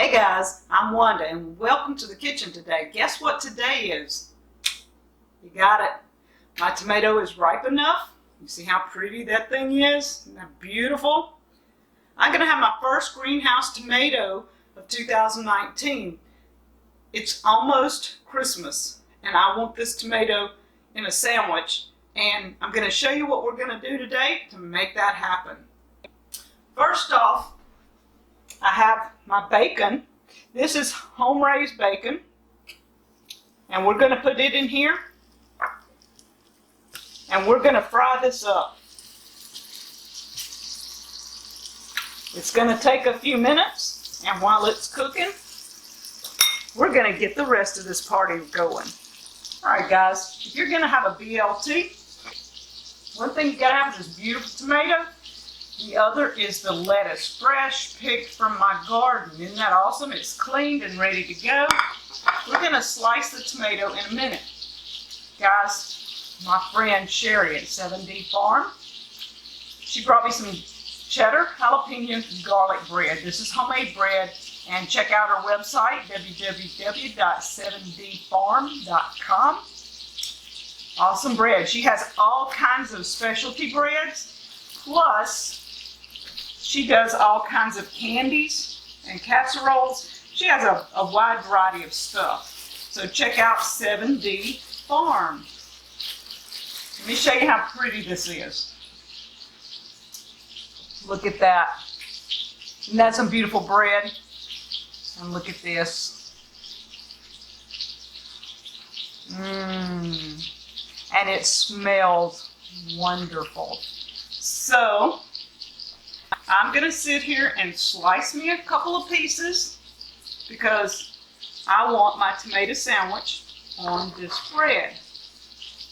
Hey guys, I'm Wanda and welcome to the kitchen today. Guess what today is? You got it. My tomato is ripe enough. You see how pretty that thing is? Isn't that beautiful? I'm going to have my first greenhouse tomato of 2019. It's almost Christmas and I want this tomato in a sandwich, and I'm going to show you what we're going to do today to make that happen. First off, I have my bacon. This is home-raised bacon, and we're going to put it in here, and we're going to fry this up. It's going to take a few minutes, and while it's cooking, we're going to get the rest of this party going. Alright guys, if you're going to have a BLT, one thing you got to have is this beautiful tomato. The other is the lettuce, fresh, picked from my garden. Isn't that awesome? It's cleaned and ready to go. We're going to slice the tomato in a minute. Guys, my friend Sherry at 7D Farm, she brought me some Cheddar Jalapeno Garlic Bread. This is homemade bread, and check out our website, www.7dfarm.com. Awesome bread. She has all kinds of specialty breads, plus she does all kinds of candies and casseroles. She has a wide variety of stuff. So check out 7D Farm. Let me show you how pretty this is. Look at that. Isn't that some beautiful bread? And look at this. And it smells wonderful. So I'm going to sit here and slice me a couple of pieces because I want my tomato sandwich on this bread.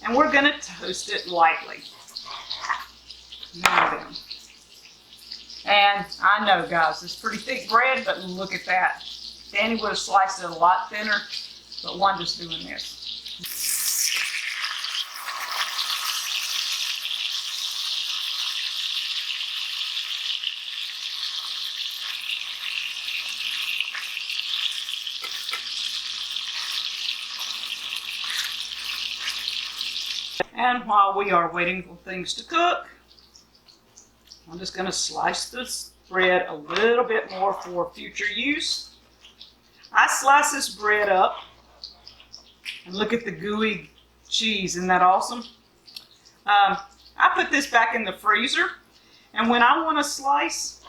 And we're going to toast it lightly. Now then. And I know, guys, it's pretty thick bread, but look at that. Danny would have sliced it a lot thinner, but Wanda's doing this. And while we are waiting for things to cook, I'm just going to slice this bread a little bit more for future use. I slice this bread up, and look at the gooey cheese. Isn't that awesome? I put this back in the freezer, and when I want to slice,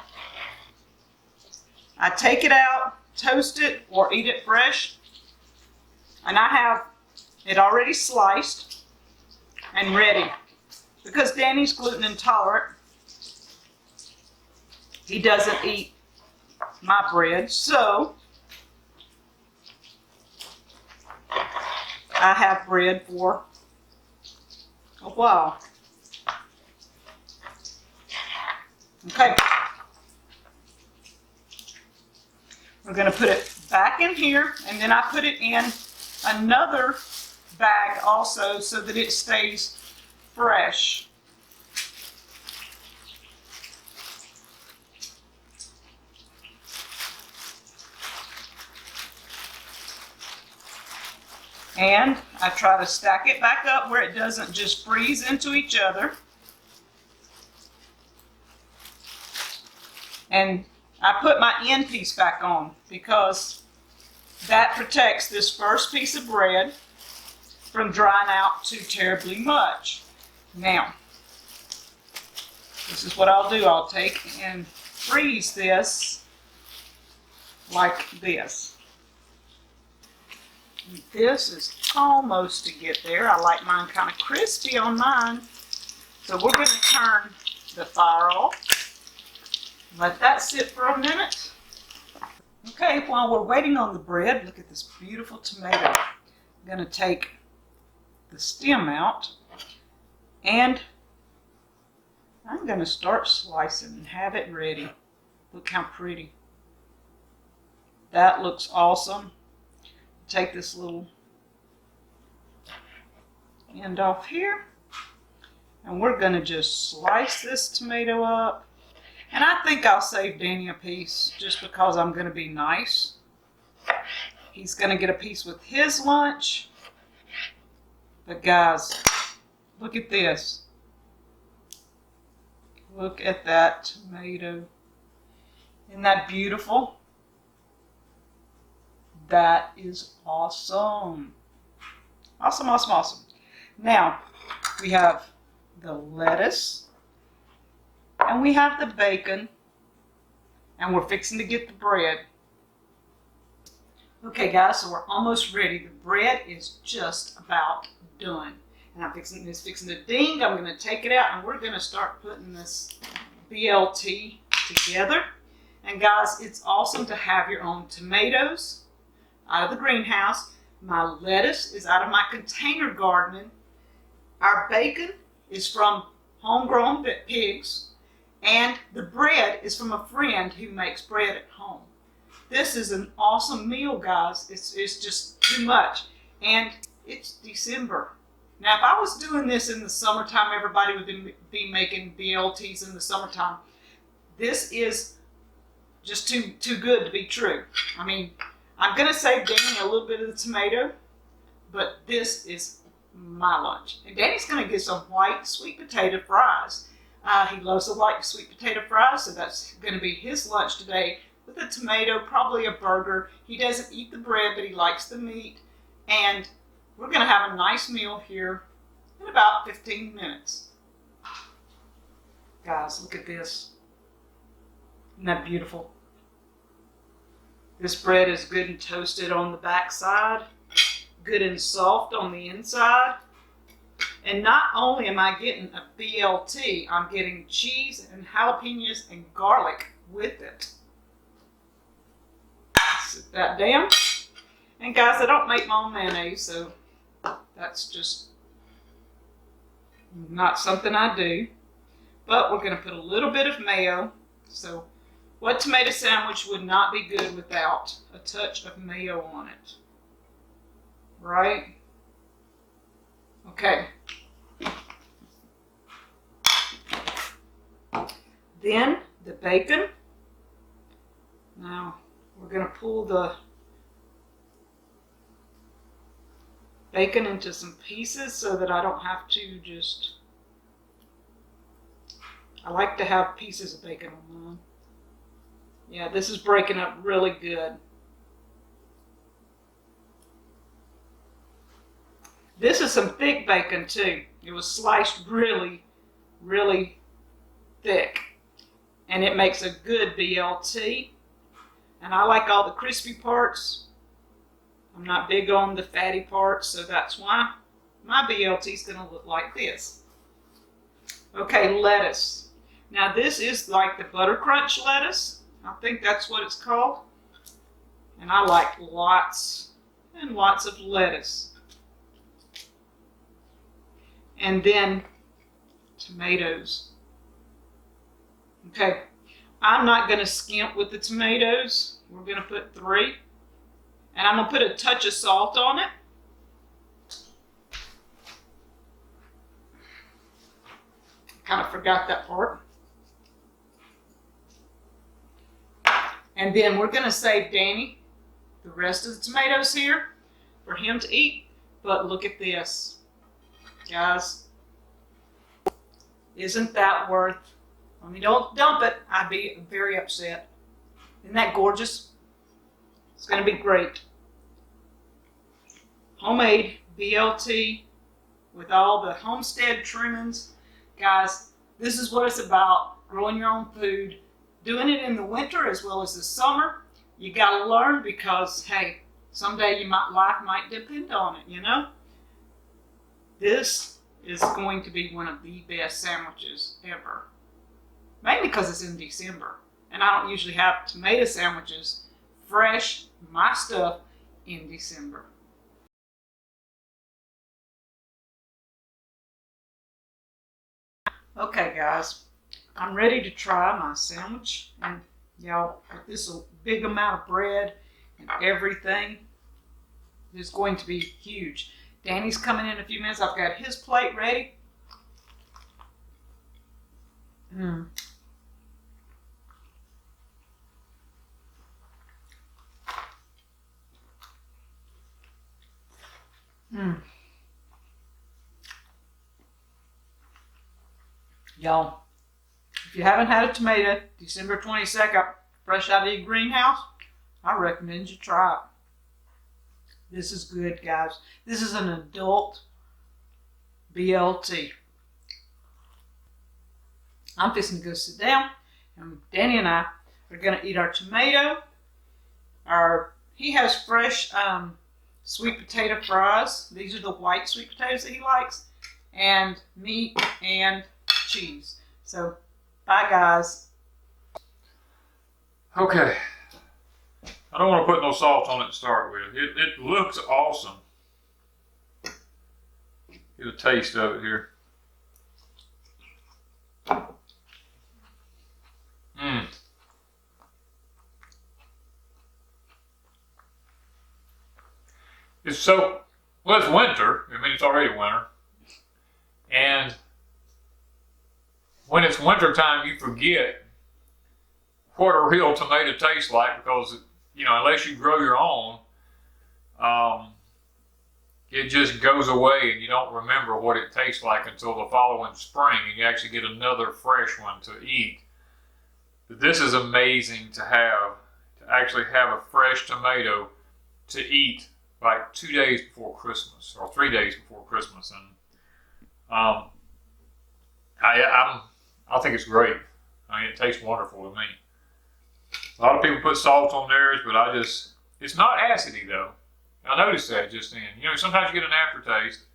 I take it out, toast it, or eat it fresh. And I have it already sliced and ready. Because Danny's gluten intolerant, he doesn't eat my bread, so I have bread for a while. Okay. We're going to put it back in here, and then I put it in another bag also so that it stays fresh. And I try to stack it back up where it doesn't just freeze into each other. And I put my end piece back on because that protects this first piece of bread from drying out too terribly much. Now, this is what I'll do. I'll take and freeze this like this. This is almost to get there. I like mine kind of crispy on mine. So we're going to turn the fire off. Let that sit for a minute. Okay, while we're waiting on the bread, look at this beautiful tomato. I'm going to take the stem out, and I'm going to start slicing and have it ready. Look how pretty. That looks awesome. Take this little end off here, and we're going to just slice this tomato up. And I think I'll save Danny a piece just because I'm going to be nice. he's going to get a piece with his lunch. But guys, look at this. Look at that tomato. Isn't that beautiful? That is awesome. Awesome, awesome, awesome. Now, we have the lettuce, and we have the bacon, and we're fixing to get the bread. Okay, guys, so we're almost ready. The bread is just about done. And it's fixing to ding. I'm going to take it out, and we're going to start putting this BLT together. And guys, it's awesome to have your own tomatoes out of the greenhouse. My lettuce is out of my container gardening. Our bacon is from homegrown pigs. And the bread is from a friend who makes bread at home. This is an awesome meal, guys. It's just too much. And it's December. Now, if I was doing this in the summertime, everybody would be making BLTs in the summertime. This is just too good to be true. I mean, I'm going to save Danny a little bit of the tomato, but this is my lunch. And Danny's going to get some white sweet potato fries. He loves the white sweet potato fries, so that's going to be his lunch today with a tomato, probably a burger. He doesn't eat the bread, but he likes the meat. And we're going to have a nice meal here in about 15 minutes. Guys, look at this. Isn't that beautiful? This bread is good and toasted on the backside, good and soft on the inside. And not only am I getting a BLT, I'm getting cheese and jalapenos and garlic with it. Sit that down. And guys, I don't make my own mayonnaise, so that's just not something I do. But we're going to put a little bit of mayo. So what tomato sandwich would not be good without a touch of mayo on it? Right? Okay. Then the bacon. Now we're going to pull the bacon into some pieces so that I don't have to just... I like to have pieces of bacon on mine. Yeah, this is breaking up really good. This is some thick bacon too. It was sliced really, really thick. And it makes a good BLT. And I like all the crispy parts. I'm not big on the fatty parts, so that's why my BLT is going to look like this. Okay, lettuce. Now this is like the butter crunch lettuce. I think that's what it's called. And I like lots and lots of lettuce. And then tomatoes. Okay, I'm not going to skimp with the tomatoes. We're going to put 3. And I'm going to put a touch of salt on it. Kind of forgot that part. And then we're going to save Danny the rest of the tomatoes here for him to eat. But look at this. Guys, isn't that worth... I mean, don't dump it. I'd be very upset. Isn't that gorgeous? It's going to be great. Homemade BLT with all the homestead trimmings. Guys, this is what it's about. Growing your own food. Doing it in the winter as well as the summer. You got to learn because, hey, someday life might depend on it, you know? This is going to be one of the best sandwiches ever. Mainly because it's in December. And I don't usually have tomato sandwiches fresh, my stuff, in December. Okay, guys. I'm ready to try my sandwich. And y'all, with this big amount of bread and everything, it's going to be huge. Danny's coming in a few minutes. I've got his plate ready. Y'all, if you haven't had a tomato December 22nd, fresh out of your greenhouse, I recommend you try it. This is good, guys. This is an adult BLT. I'm fixing to go sit down, and Danny and I are going to eat our tomato. He has fresh sweet potato fries. These are the white sweet potatoes that he likes, and meat and cheese. So, bye, guys. Okay. I don't want to put no salt on it to start with. It looks awesome. Get a taste of it here. It's so, well, it's winter. I mean, it's already winter. And when it's winter time, you forget what a real tomato tastes like because, you know, unless you grow your own, it just goes away and you don't remember what it tastes like until the following spring and you actually get another fresh one to eat. But this is amazing to actually have a fresh tomato to eat like 2 days before Christmas or 3 days before Christmas. And I think it's great. I mean, it tastes wonderful to me. A lot of people put salt on theirs, but it's not acidy though. I noticed that just then. You know, sometimes you get an aftertaste.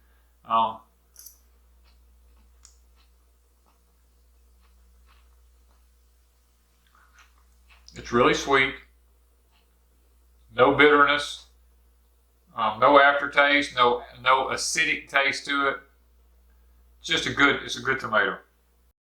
It's really sweet. No bitterness. No aftertaste. No acidic taste to it. It's a good tomato.